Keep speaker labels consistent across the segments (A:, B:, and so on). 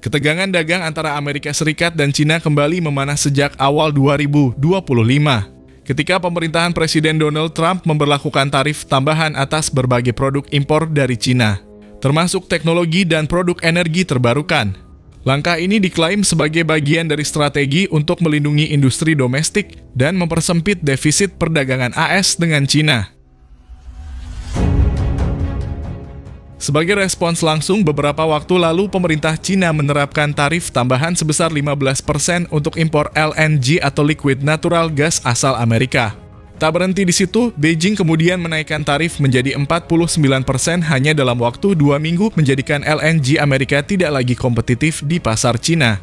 A: Ketegangan dagang antara Amerika Serikat dan Cina kembali memanas sejak awal 2025, ketika pemerintahan Presiden Donald Trump memberlakukan tarif tambahan atas berbagai produk impor dari Cina, termasuk teknologi dan produk energi terbarukan. Langkah ini diklaim sebagai bagian dari strategi untuk melindungi industri domestik dan mempersempit defisit perdagangan AS dengan Cina. Sebagai respons langsung, beberapa waktu lalu pemerintah Cina menerapkan tarif tambahan sebesar 15% untuk impor LNG atau liquid natural gas asal Amerika. Tak berhenti di situ, Beijing kemudian menaikkan tarif menjadi 49% hanya dalam waktu 2 minggu, menjadikan LNG Amerika tidak lagi kompetitif di pasar Cina.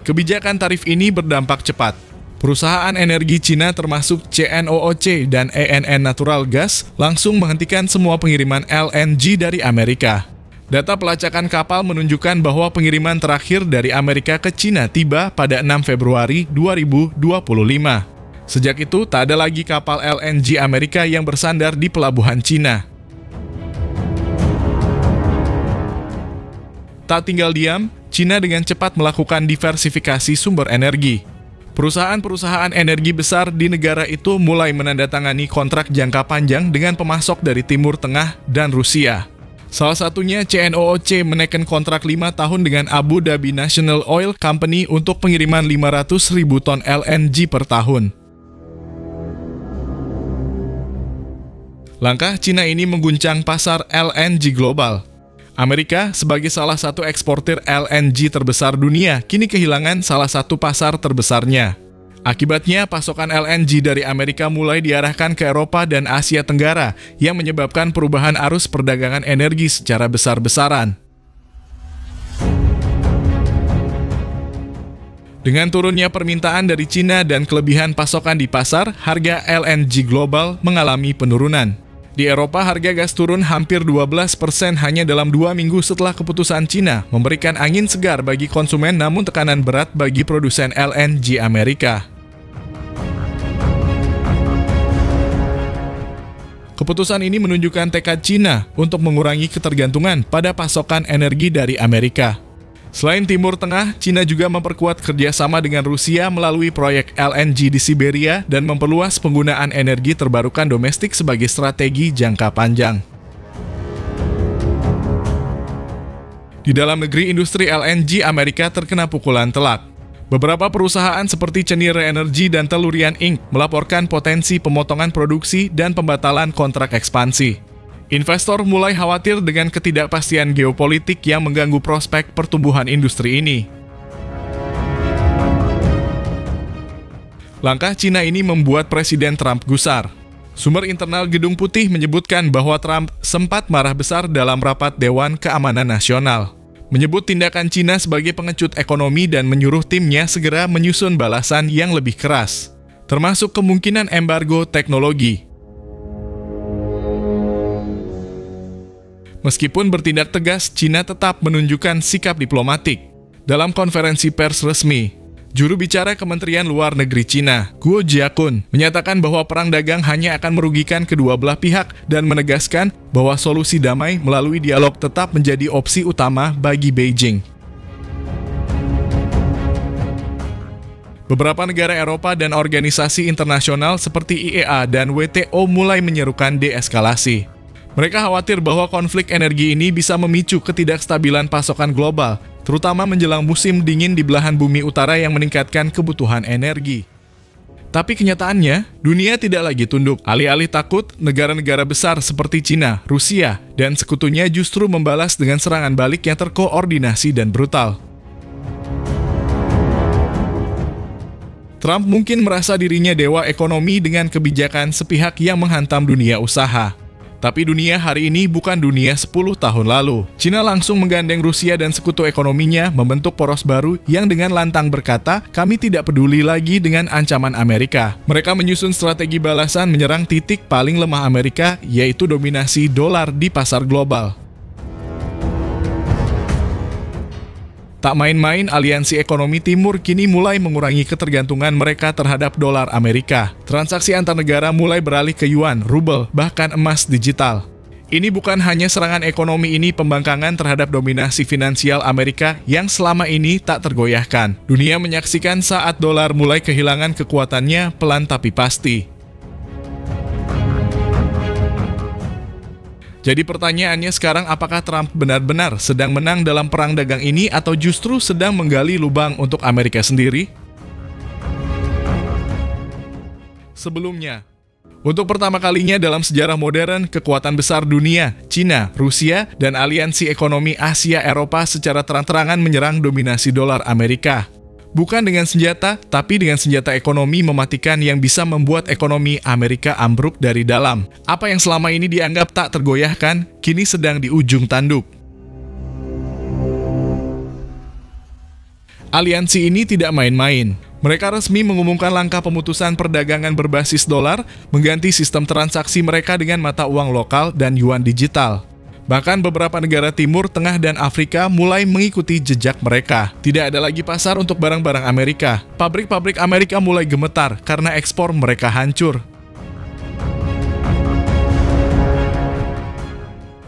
A: Kebijakan tarif ini berdampak cepat. Perusahaan energi Cina termasuk CNOOC dan ENN Natural Gas langsung menghentikan semua pengiriman LNG dari Amerika. Data pelacakan kapal menunjukkan bahwa pengiriman terakhir dari Amerika ke Cina tiba pada 6 Februari 2025. Sejak itu, tak ada lagi kapal LNG Amerika yang bersandar di pelabuhan Cina. Tak tinggal diam, Cina dengan cepat melakukan diversifikasi sumber energi. Perusahaan-perusahaan energi besar di negara itu mulai menandatangani kontrak jangka panjang dengan pemasok dari Timur Tengah dan Rusia. Salah satunya CNOOC menaikkan kontrak 5 tahun dengan Abu Dhabi National Oil Company untuk pengiriman 500.000 ton LNG per tahun. Langkah Cina ini mengguncang pasar LNG global. Amerika, sebagai salah satu eksportir LNG terbesar dunia, kini kehilangan salah satu pasar terbesarnya. Akibatnya, pasokan LNG dari Amerika mulai diarahkan ke Eropa dan Asia Tenggara, yang menyebabkan perubahan arus perdagangan energi secara besar-besaran. Dengan turunnya permintaan dari Cina dan kelebihan pasokan di pasar, harga LNG global mengalami penurunan. Di Eropa, harga gas turun hampir 12% hanya dalam 2 minggu setelah keputusan Cina memberikan angin segar bagi konsumen, namun tekanan berat bagi produsen LNG Amerika. Keputusan ini menunjukkan tekad Cina untuk mengurangi ketergantungan pada pasokan energi dari Amerika. Selain Timur Tengah, Cina juga memperkuat kerjasama dengan Rusia melalui proyek LNG di Siberia dan memperluas penggunaan energi terbarukan domestik sebagai strategi jangka panjang. Di dalam negeri, industri LNG Amerika terkena pukulan telak. Beberapa perusahaan seperti Cheniere Energy dan Tellurian Inc. melaporkan potensi pemotongan produksi dan pembatalan kontrak ekspansi. Investor mulai khawatir dengan ketidakpastian geopolitik yang mengganggu prospek pertumbuhan industri ini. Langkah Cina ini membuat Presiden Trump gusar. Sumber internal Gedung Putih menyebutkan bahwa Trump sempat marah besar dalam rapat Dewan Keamanan Nasional, menyebut tindakan Cina sebagai pengecut ekonomi dan menyuruh timnya segera menyusun balasan yang lebih keras, termasuk kemungkinan embargo teknologi. Meskipun bertindak tegas, Cina tetap menunjukkan sikap diplomatik. Dalam konferensi pers resmi, juru bicara Kementerian Luar Negeri Cina, Guo Jiakun, menyatakan bahwa perang dagang hanya akan merugikan kedua belah pihak dan menegaskan bahwa solusi damai melalui dialog tetap menjadi opsi utama bagi Beijing. Beberapa negara Eropa dan organisasi internasional seperti IEA dan WTO mulai menyerukan deeskalasi. Mereka khawatir bahwa konflik energi ini bisa memicu ketidakstabilan pasokan global, terutama menjelang musim dingin di belahan bumi utara yang meningkatkan kebutuhan energi. Tapi kenyataannya, dunia tidak lagi tunduk. Alih-alih takut, negara-negara besar seperti Cina, Rusia, dan sekutunya justru membalas dengan serangan balik yang terkoordinasi dan brutal. Trump mungkin merasa dirinya dewa ekonomi dengan kebijakan sepihak yang menghantam dunia usaha. Tapi dunia hari ini bukan dunia 10 tahun lalu. Cina langsung menggandeng Rusia dan sekutu ekonominya membentuk poros baru yang dengan lantang berkata, kami tidak peduli lagi dengan ancaman Amerika. Mereka menyusun strategi balasan menyerang titik paling lemah Amerika, yaitu dominasi dolar di pasar global. Tak main-main, aliansi ekonomi timur kini mulai mengurangi ketergantungan mereka terhadap dolar Amerika. Transaksi antar negara mulai beralih ke yuan, rubel, bahkan emas digital. Ini bukan hanya serangan ekonomi, ini pembangkangan terhadap dominasi finansial Amerika yang selama ini tak tergoyahkan. Dunia menyaksikan saat dolar mulai kehilangan kekuatannya pelan tapi pasti. Jadi pertanyaannya sekarang, apakah Trump benar-benar sedang menang dalam perang dagang ini atau justru sedang menggali lubang untuk Amerika sendiri? Sebelumnya, untuk pertama kalinya dalam sejarah modern, kekuatan besar dunia, China, Rusia, dan aliansi ekonomi Asia-Eropa secara terang-terangan menyerang dominasi dolar Amerika. Bukan dengan senjata, tapi dengan senjata ekonomi mematikan yang bisa membuat ekonomi Amerika ambruk dari dalam. Apa yang selama ini dianggap tak tergoyahkan, kini sedang di ujung tanduk. Aliansi ini tidak main-main. Mereka resmi mengumumkan langkah pemutusan perdagangan berbasis dolar, mengganti sistem transaksi mereka dengan mata uang lokal dan yuan digital. Bahkan beberapa negara Timur, Tengah, dan Afrika mulai mengikuti jejak mereka. Tidak ada lagi pasar untuk barang-barang Amerika. Pabrik-pabrik Amerika mulai gemetar karena ekspor mereka hancur.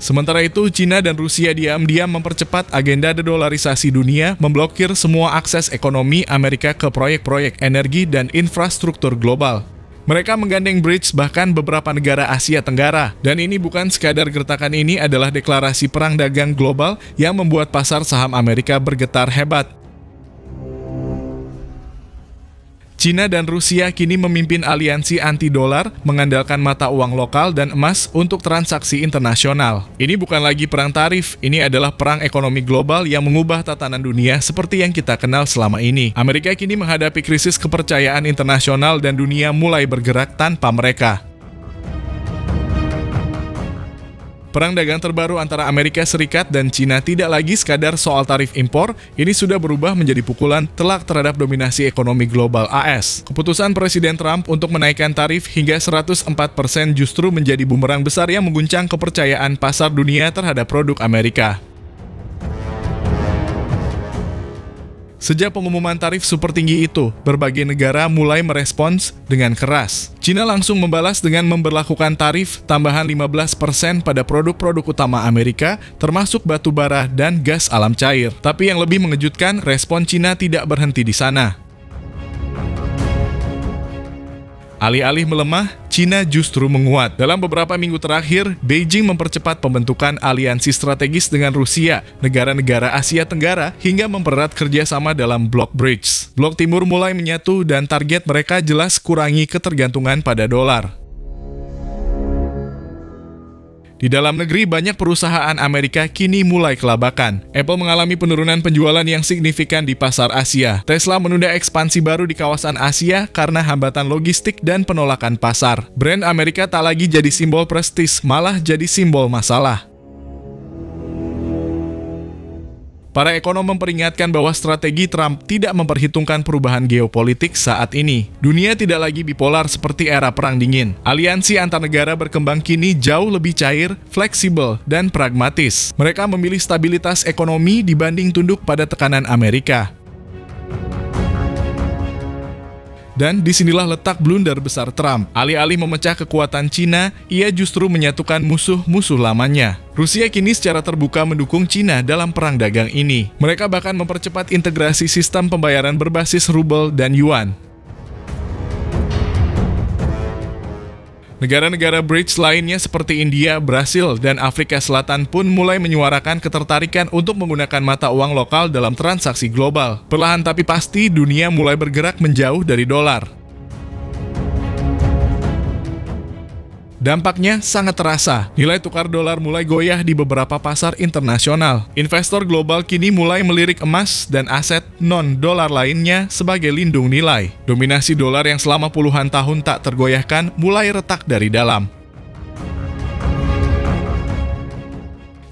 A: Sementara itu, China dan Rusia diam-diam mempercepat agenda dedolarisasi dunia, memblokir semua akses ekonomi Amerika ke proyek-proyek energi dan infrastruktur global. Mereka menggandeng BRICS bahkan beberapa negara Asia Tenggara. Dan ini bukan sekadar gertakan, ini adalah deklarasi perang dagang global yang membuat pasar saham Amerika bergetar hebat. China dan Rusia kini memimpin aliansi anti-dolar, mengandalkan mata uang lokal dan emas untuk transaksi internasional. Ini bukan lagi perang tarif, ini adalah perang ekonomi global yang mengubah tatanan dunia seperti yang kita kenal selama ini. Amerika kini menghadapi krisis kepercayaan internasional dan dunia mulai bergerak tanpa mereka. Perang dagang terbaru antara Amerika Serikat dan China tidak lagi sekadar soal tarif impor, ini sudah berubah menjadi pukulan telak terhadap dominasi ekonomi global AS. Keputusan Presiden Trump untuk menaikkan tarif hingga 104% justru menjadi bumerang besar yang mengguncang kepercayaan pasar dunia terhadap produk Amerika. Sejak pengumuman tarif super tinggi itu, berbagai negara mulai merespons dengan keras. China langsung membalas dengan memberlakukan tarif tambahan 15% pada produk-produk utama Amerika, termasuk batu bara dan gas alam cair. Tapi yang lebih mengejutkan, respon China tidak berhenti di sana. Alih-alih melemah, China justru menguat. Dalam beberapa minggu terakhir, Beijing mempercepat pembentukan aliansi strategis dengan Rusia, negara-negara Asia Tenggara, hingga mempererat kerjasama dalam blok BRICS. Blok Timur mulai menyatu dan target mereka jelas kurangi ketergantungan pada dolar. Di dalam negeri, banyak perusahaan Amerika kini mulai kelabakan. Apple mengalami penurunan penjualan yang signifikan di pasar Asia. Tesla menunda ekspansi baru di kawasan Asia karena hambatan logistik dan penolakan pasar. Brand Amerika tak lagi jadi simbol prestis, malah jadi simbol masalah. Para ekonom memperingatkan bahwa strategi Trump tidak memperhitungkan perubahan geopolitik saat ini. Dunia tidak lagi bipolar seperti era Perang Dingin. Aliansi antar negara berkembang kini jauh lebih cair, fleksibel, dan pragmatis. Mereka memilih stabilitas ekonomi dibanding tunduk pada tekanan Amerika. Dan disinilah letak blunder besar Trump. Alih-alih memecah kekuatan China, ia justru menyatukan musuh-musuh lamanya. Rusia kini secara terbuka mendukung China dalam perang dagang ini. Mereka bahkan mempercepat integrasi sistem pembayaran berbasis rubel dan yuan. Negara-negara BRICS lainnya seperti India, Brasil, dan Afrika Selatan pun mulai menyuarakan ketertarikan untuk menggunakan mata uang lokal dalam transaksi global. Perlahan tapi pasti, dunia mulai bergerak menjauh dari dolar. Dampaknya sangat terasa. Nilai tukar dolar mulai goyah di beberapa pasar internasional. Investor global kini mulai melirik emas dan aset non-dolar lainnya sebagai lindung nilai. Dominasi dolar yang selama puluhan tahun tak tergoyahkan mulai retak dari dalam.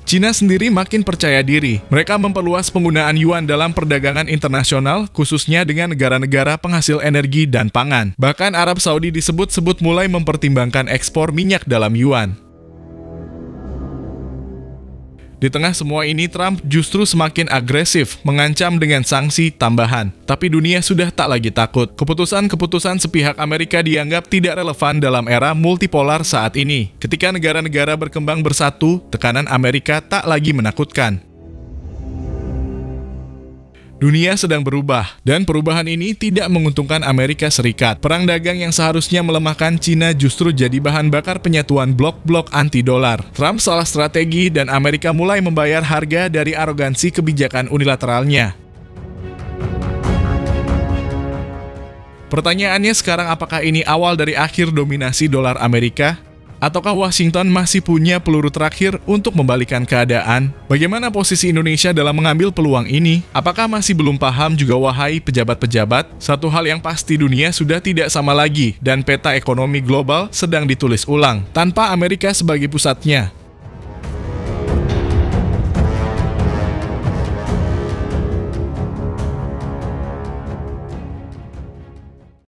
A: China sendiri makin percaya diri. Mereka memperluas penggunaan yuan dalam perdagangan internasional, khususnya dengan negara-negara penghasil energi dan pangan. Bahkan Arab Saudi disebut-sebut mulai mempertimbangkan ekspor minyak dalam yuan. Di tengah semua ini, Trump justru semakin agresif, mengancam dengan sanksi tambahan. Tapi dunia sudah tak lagi takut. Keputusan-keputusan sepihak Amerika dianggap tidak relevan dalam era multipolar saat ini. Ketika negara-negara berkembang bersatu, tekanan Amerika tak lagi menakutkan. Dunia sedang berubah, dan perubahan ini tidak menguntungkan Amerika Serikat. Perang dagang yang seharusnya melemahkan Cina justru jadi bahan bakar penyatuan blok-blok anti-dolar. Trump salah strategi dan Amerika mulai membayar harga dari arogansi kebijakan unilateralnya. Pertanyaannya sekarang, apakah ini awal dari akhir dominasi dolar Amerika? Ataukah Washington masih punya peluru terakhir untuk membalikan keadaan? Bagaimana posisi Indonesia dalam mengambil peluang ini? Apakah masih belum paham juga wahai pejabat-pejabat? Satu hal yang pasti, dunia sudah tidak sama lagi dan peta ekonomi global sedang ditulis ulang tanpa Amerika sebagai pusatnya.